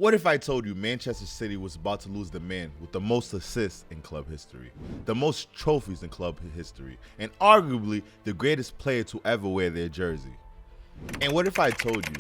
What if I told you Manchester City was about to lose the man with the most assists in club history, the most trophies in club history, and arguably the greatest player to ever wear their jersey? And what if I told you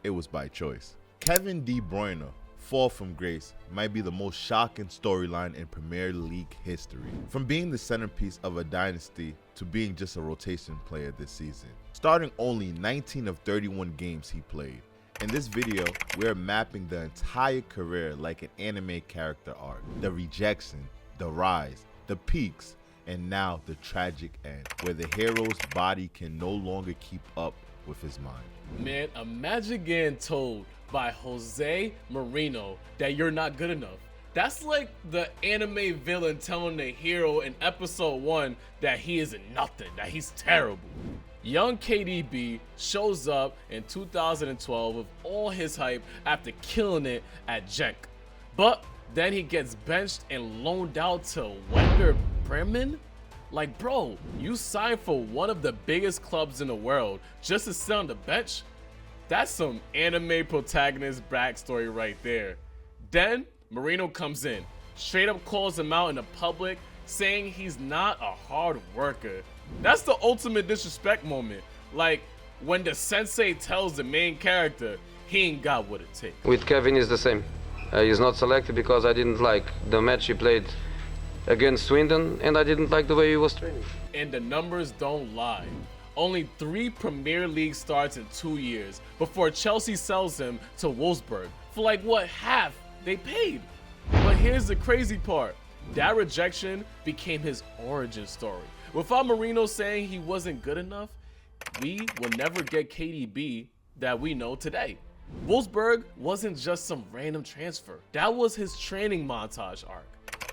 it was by choice? Kevin De Bruyne, fall from grace, might be the most shocking storyline in Premier League history. From being the centerpiece of a dynasty to being just a rotation player this season. Starting only 19 of 31 games he played. In this video, we're mapping the entire career like an anime character arc. The rejection, the rise, the peaks, and now the tragic end, where the hero's body can no longer keep up with his mind. Man, imagine getting told by Jose Mourinho that you're not good enough. That's like the anime villain telling the hero in episode 1 that he isn't nothing, that he's terrible. Young KDB shows up in 2012 with all his hype after killing it at Genk. But then he gets benched and loaned out to Werder Bremen? Like, bro, you signed for one of the biggest clubs in the world just to sit on the bench? That's some anime protagonist backstory right there. Then Mourinho comes in, straight up calls him out in the public, saying he's not a hard worker. That's the ultimate disrespect moment. Like when the sensei tells the main character he ain't got what it takes. With Kevin is the same. He's not selected because I didn't like the match he played against Swindon, and I didn't like the way he was training. And the numbers don't lie. Only 3 Premier League starts in 2 years before Chelsea sells him to Wolfsburg for like what, half they paid. But here's the crazy part. That rejection became his origin story. Without Mourinho saying he wasn't good enough, we will never get KDB that we know today. Wolfsburg wasn't just some random transfer. That was his training montage arc.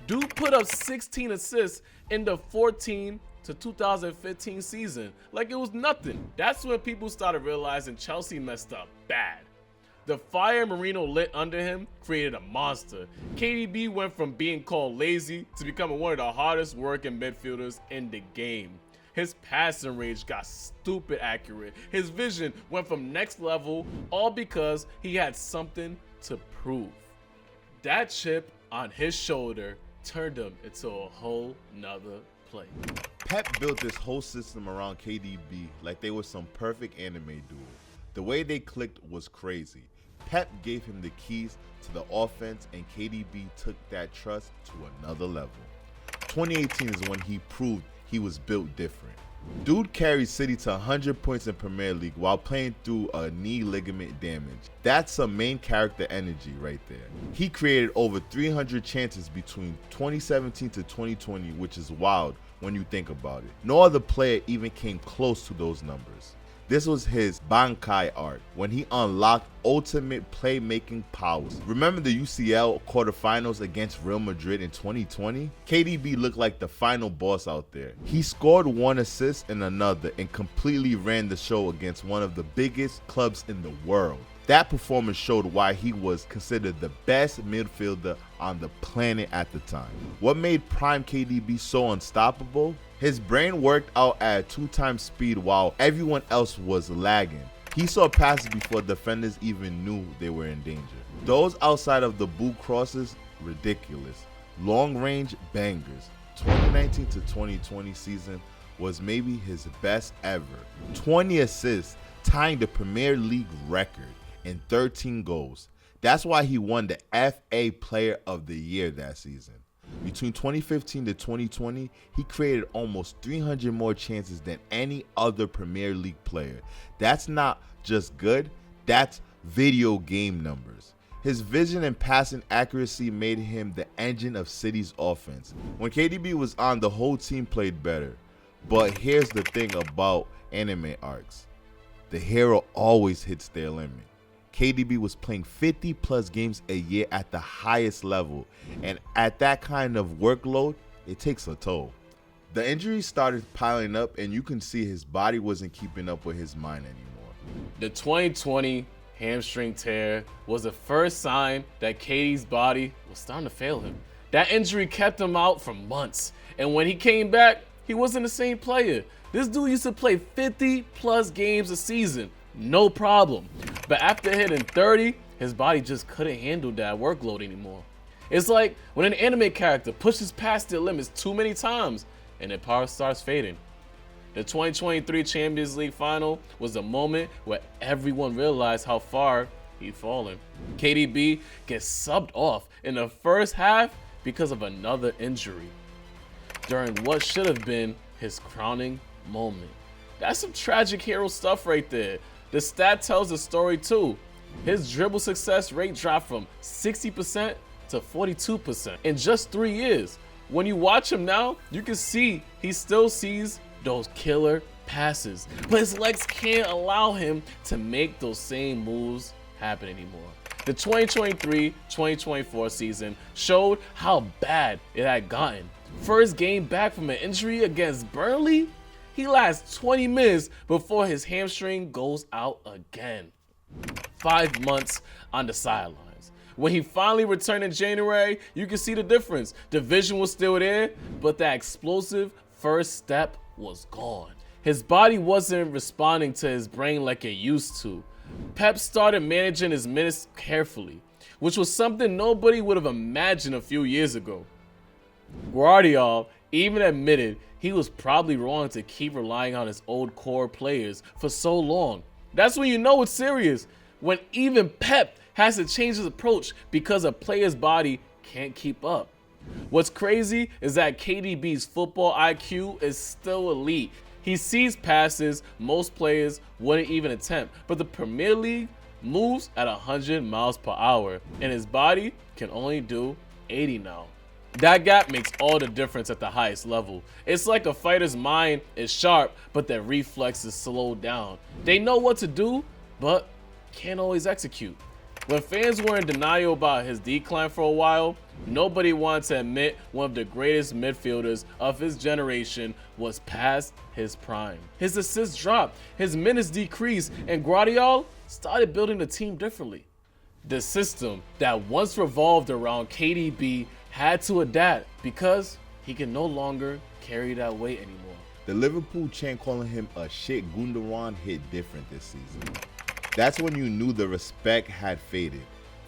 Dude put up 16 assists in the 14 to 2015 season like it was nothing. That's when people started realizing Chelsea messed up bad. The fire Mourinho lit under him created a monster. KDB went from being called lazy to becoming one of the hardest working midfielders in the game. His passing range got stupid accurate. His vision went from next level, all because he had something to prove. That chip on his shoulder turned him into a whole nother player. Pep built this whole system around KDB like they were some perfect anime duo. The way they clicked was crazy. Pep gave him the keys to the offense, and KDB took that trust to another level. 2018 is when he proved he was built different. Dude carried City to 100 points in Premier League while playing through a knee ligament damage. That's some main character energy right there. He created over 300 chances between 2017 to 2020, which is wild when you think about it. No other player even came close to those numbers. This was his Bankai arc, when he unlocked ultimate playmaking powers. Remember the UCL quarterfinals against Real Madrid in 2020? KDB looked like the final boss out there. He scored 1 assist and another and completely ran the show against one of the biggest clubs in the world. That performance showed why he was considered the best midfielder on the planet at the time. What made prime KDB so unstoppable? His brain worked out at 2x speed while everyone else was lagging. He saw passes before defenders even knew they were in danger. Those outside of the boot crosses, ridiculous. Long range bangers. 2019 to 2020 season was maybe his best ever. 20 assists, tying the Premier League record, and 13 goals. That's why he won the FA Player of the Year that season. Between 2015 to 2020, he created almost 300 more chances than any other Premier League player. That's not just good, that's video game numbers. His vision and passing accuracy made him the engine of City's offense. When KDB was on, the whole team played better. But here's the thing about anime arcs. The hero always hits their limit. KDB was playing 50 plus games a year at the highest level, and at that kind of workload, it takes a toll. The injuries started piling up, and you can see his body wasn't keeping up with his mind anymore. The 2020 hamstring tear was the first sign that KD's body was starting to fail him. That injury kept him out for months, and when he came back, he wasn't the same player. This dude used to play 50 plus games a season, no problem. But after hitting 30, his body just couldn't handle that workload anymore. It's like when an anime character pushes past their limits too many times and their power starts fading. The 2023 Champions League final was the moment where everyone realized how far he'd fallen. KDB gets subbed off in the first half because of another injury during what should have been his crowning moment. That's some tragic hero stuff right there. The stat tells the story too. His dribble success rate dropped from 60% to 42% in just 3 years. When you watch him now, you can see he still sees those killer passes, but his legs can't allow him to make those same moves happen anymore. The 2023-2024 season showed how bad it had gotten. First game back from an injury against Burnley, he lasts 20 minutes before his hamstring goes out again. 5 months on the sidelines. When he finally returned in January, you can see the difference. The vision was still there, but that explosive first step was gone. His body wasn't responding to his brain like it used to. Pep started managing his minutes carefully, which was something nobody would have imagined a few years ago. Guardiola even admitted he was probably wrong to keep relying on his old core players for so long. That's when you know it's serious, when even Pep has to change his approach because a player's body can't keep up. What's crazy is that KDB's football IQ is still elite. He sees passes most players wouldn't even attempt, but the Premier League moves at 100 miles per hour, and his body can only do 80 now. That gap makes all the difference at the highest level. It's like a fighter's mind is sharp, but their reflexes slowed down. They know what to do, but can't always execute. When fans were in denial about his decline for a while, nobody wanted to admit one of the greatest midfielders of his generation was past his prime. His assists dropped, his minutes decreased, and Guardiola started building the team differently. The system that once revolved around KDB had to adapt because he can no longer carry that weight anymore. The Liverpool chant calling him a shit Gundogan hit different this season. That's when you knew the respect had faded.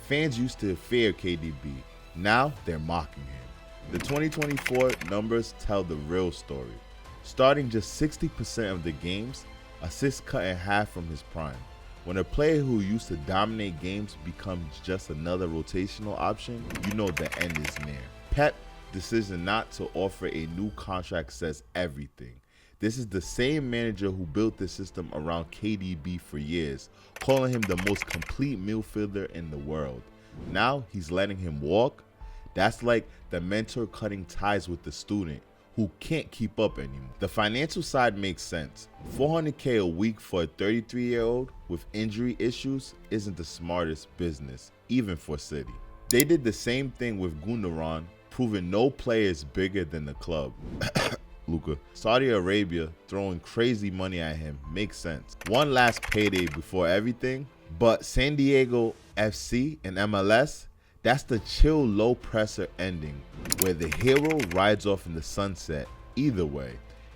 Fans used to fear KDB. Now they're mocking him. The 2024 numbers tell the real story. Starting just 60% of the games, assists cut in half from his prime. When a player who used to dominate games becomes just another rotational option, you know the end is near. Pep's decision not to offer a new contract says everything. This is the same manager who built the system around KDB for years, calling him the most complete midfielder in the world. Now he's letting him walk. That's like the mentor cutting ties with the student who can't keep up anymore. The financial side makes sense. $400K a week for a 33-year-old with injury issues isn't the smartest business, even for City. They did the same thing with Gundogan, proving no player is bigger than the club. Luka. Saudi Arabia throwing crazy money at him makes sense. One last payday before everything, but San Diego FC and MLS, that's the chill low presser ending where the hero rides off in the sunset. Either way,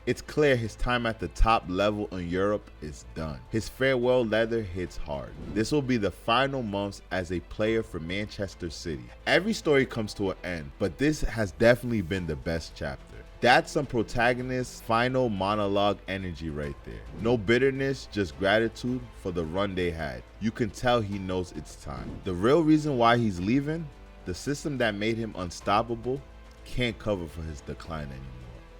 it's clear his time at the top level in Europe is done. His farewell letter hits hard. This will be the final months as a player for Manchester City. Every story comes to an end, but this has definitely been the best chapter. That's some protagonist final monologue energy right there. No bitterness, just gratitude for the run they had. You can tell he knows it's time. The real reason why he's leaving, the system that made him unstoppable, can't cover for his decline anymore.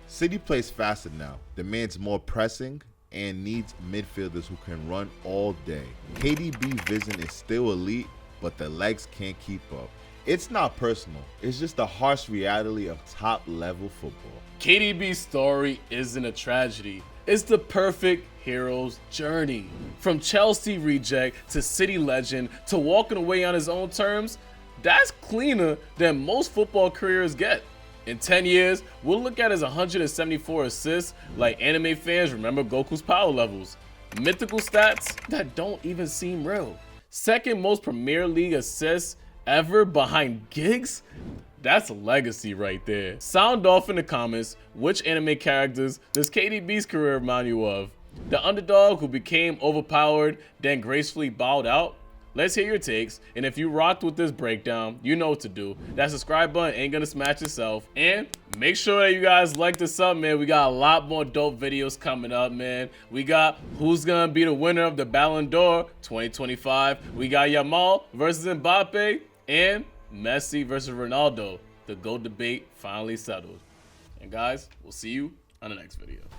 City plays faster now, demands more pressing, and needs midfielders who can run all day. KDB vision is still elite, but the legs can't keep up. It's not personal, it's just the harsh reality of top level football. KDB's story isn't a tragedy. It's the perfect hero's journey. From Chelsea reject to City legend to walking away on his own terms, that's cleaner than most football careers get. In 10 years, we'll look at his 174 assists like anime fans remember Goku's power levels. Mythical stats that don't even seem real. Second most Premier League assists ever behind Giggs? That's a legacy right there. Sound off in the comments which anime characters does KDB's career remind you of? The underdog who became overpowered, then gracefully bowed out? Let's hear your takes, and if you rocked with this breakdown, you know what to do. That subscribe button ain't gonna smash itself. And make sure that you guys like this up, man. We got a lot more dope videos coming up, man. We got who's gonna be the winner of the Ballon d'Or 2025. We got Yamal versus Mbappe, and Messi versus Ronaldo. The GOAT debate finally settled. And guys, we'll see you on the next video.